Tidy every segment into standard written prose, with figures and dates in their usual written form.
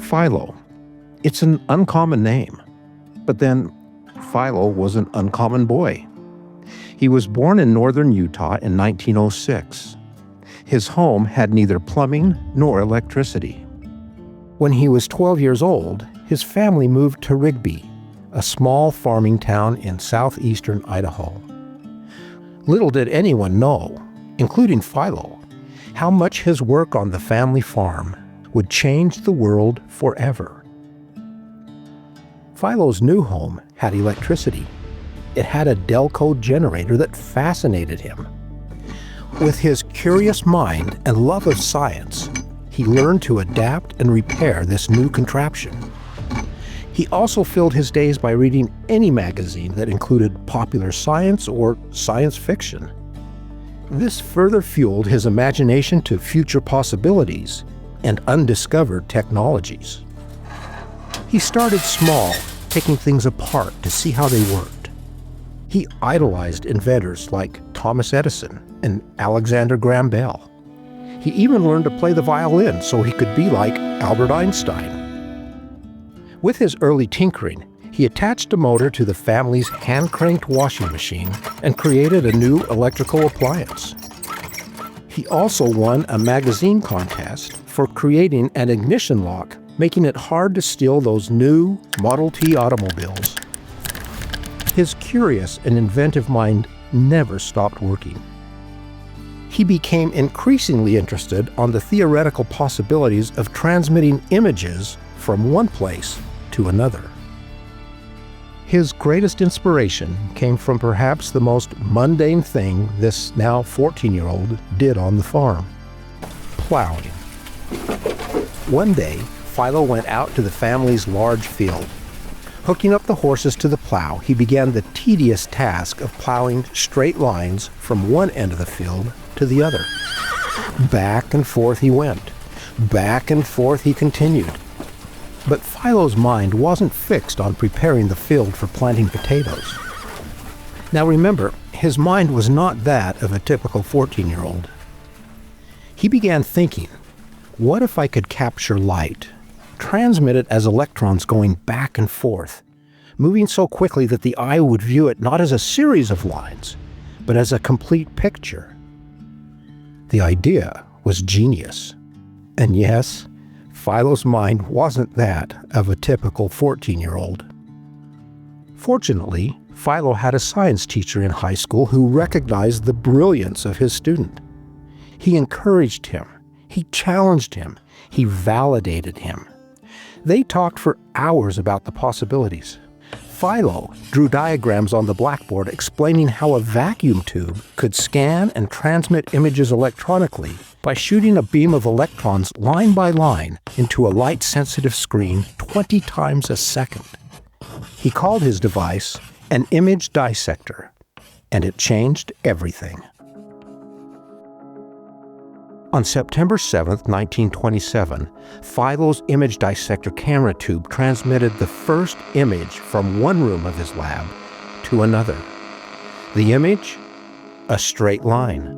Philo. It's an uncommon name. But then, Philo was an uncommon boy. He was born in northern Utah in 1906. His home had neither plumbing nor electricity. When he was 12 years old, his family moved to Rigby, a small farming town in southeastern Idaho. Little did anyone know, including Philo, how much his work on the family farm would change the world forever. Philo's new home had electricity. It had a Delco generator that fascinated him. With his curious mind and love of science, he learned to adapt and repair this new contraption. He also filled his days by reading any magazine that included popular science or science fiction. This further fueled his imagination to future possibilities and undiscovered technologies. He started small, taking things apart to see how they worked. He idolized inventors like Thomas Edison and Alexander Graham Bell. He even learned to play the violin so he could be like Albert Einstein. With his early tinkering, he attached a motor to the family's hand-cranked washing machine and created a new electrical appliance. He also won a magazine contest for creating an ignition lock, making it hard to steal those new Model T automobiles. His curious and inventive mind never stopped working. He became increasingly interested on the theoretical possibilities of transmitting images from one place to another. His greatest inspiration came from perhaps the most mundane thing this now 14-year-old did on the farm: plowing. One day, Philo went out to the family's large field. Hooking up the horses to the plow, he began the tedious task of plowing straight lines from one end of the field to the other. Back and forth he went. Back and forth he continued. But Philo's mind wasn't fixed on preparing the field for planting potatoes. Now remember, his mind was not that of a typical 14-year-old. He began thinking, what if I could capture light, transmit it as electrons going back and forth, moving so quickly that the eye would view it not as a series of lines, but as a complete picture? The idea was genius. And yes, Philo's mind wasn't that of a typical 14-year-old. Fortunately, Philo had a science teacher in high school who recognized the brilliance of his student. He encouraged him, he challenged him, he validated him. They talked for hours about the possibilities. Philo drew diagrams on the blackboard explaining how a vacuum tube could scan and transmit images electronically by shooting a beam of electrons line by line into a light-sensitive screen 20 times a second. He called his device an image dissector, and it changed everything. On September 7, 1927, Philo's image dissector camera tube transmitted the first image from one room of his lab to another. The image? A straight line.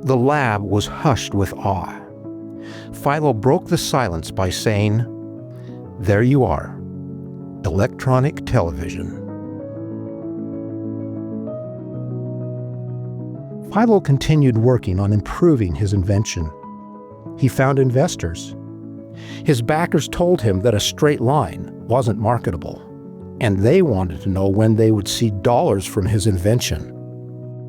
The lab was hushed with awe. Philo broke the silence by saying, "There you are, electronic television." Philo continued working on improving his invention. He found investors. His backers told him that a straight line wasn't marketable, and they wanted to know when they would see dollars from his invention.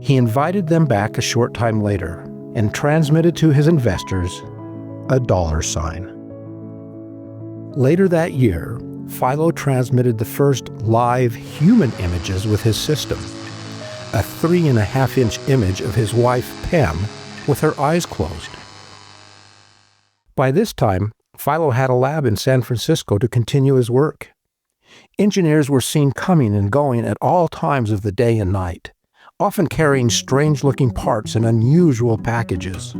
He invited them back a short time later and transmitted to his investors a dollar sign. Later that year, Philo transmitted the first live human images with his system. A 3.5-inch image of his wife, Pam, with her eyes closed. By this time, Philo had a lab in San Francisco to continue his work. Engineers were seen coming and going at all times of the day and night, often carrying strange-looking parts and unusual packages.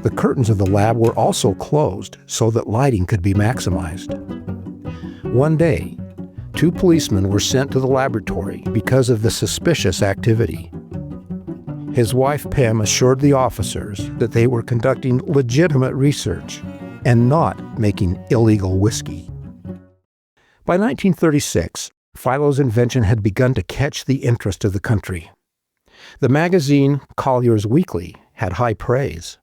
The curtains of the lab were also closed so that lighting could be maximized. One day, 2 policemen were sent to the laboratory because of the suspicious activity. His wife, Pam, assured the officers that they were conducting legitimate research. and not making illegal whiskey. By 1936, Philo's invention had begun to catch the interest of the country. The magazine Collier's Weekly had high praise.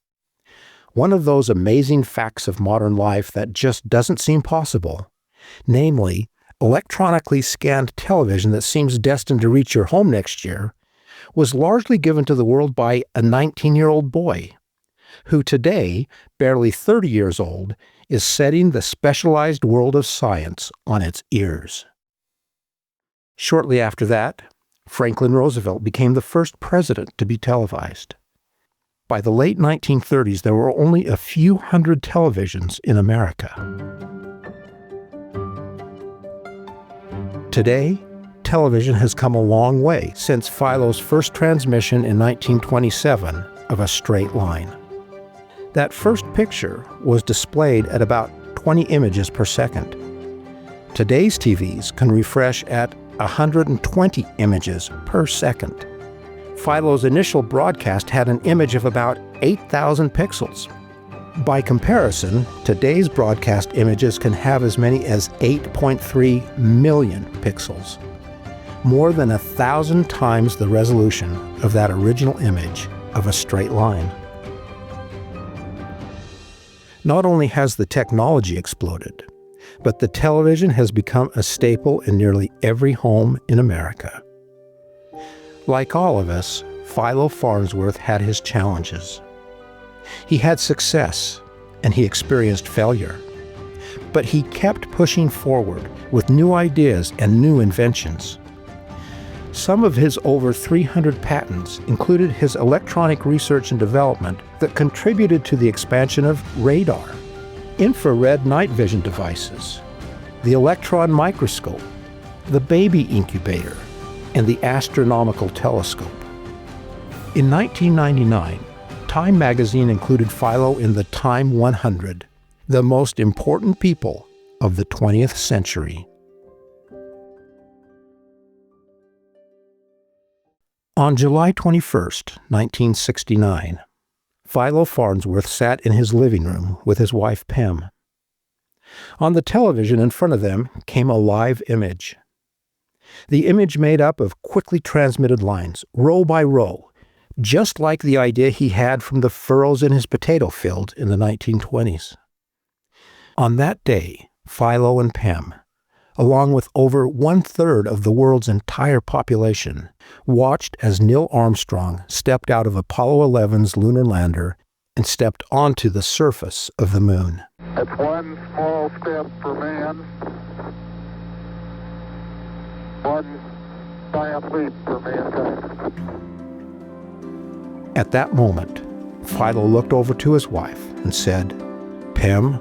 One of those amazing facts of modern life that just doesn't seem possible, namely, electronically scanned television that seems destined to reach your home next year, was largely given to the world by a 19-year-old boy, who today, barely 30 years old, is setting the specialized world of science on its ears. Shortly after that, Franklin Roosevelt became the first president to be televised. By the late 1930s, there were only a few hundred televisions in America. Today, television has come a long way since Philo's first transmission in 1927 of a straight line. That first picture was displayed at about 20 images per second. Today's TVs can refresh at 120 images per second. Philo's initial broadcast had an image of about 8,000 pixels. By comparison, today's broadcast images can have as many as 8.3 million pixels, more than 1,000 times the resolution of that original image of a straight line. Not only has the technology exploded, but the television has become a staple in nearly every home in America. Like all of us, Philo Farnsworth had his challenges. He had success, and he experienced failure. But he kept pushing forward with new ideas and new inventions. Some of his over 300 patents included his electronic research and development that contributed to the expansion of radar, infrared night vision devices, the electron microscope, the baby incubator, and the astronomical telescope. In 1999, Time magazine included Philo in the Time 100, the most important people of the 20th century. On July 21, 1969, Philo Farnsworth sat in his living room with his wife Pem. On the television in front of them came a live image. The image made up of quickly transmitted lines, row by row, just like the idea he had from the furrows in his potato field in the 1920s. On that day, Philo and Pem, along with over 1/3 of the world's entire population, watched as Neil Armstrong stepped out of Apollo 11's lunar lander and stepped onto the surface of the moon. That's one small step for man, one giant leap for mankind. At that moment, Philo looked over to his wife and said, "Pem,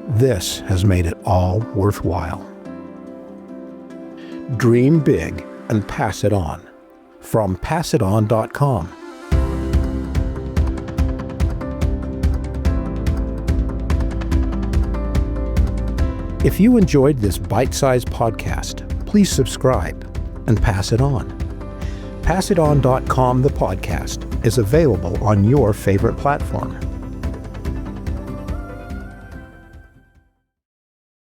this has made it all worthwhile." Dream big and pass it on. From passiton.com. If you enjoyed this bite-sized podcast, please subscribe and pass it on. Passiton.com, the podcast, is available on your favorite platform.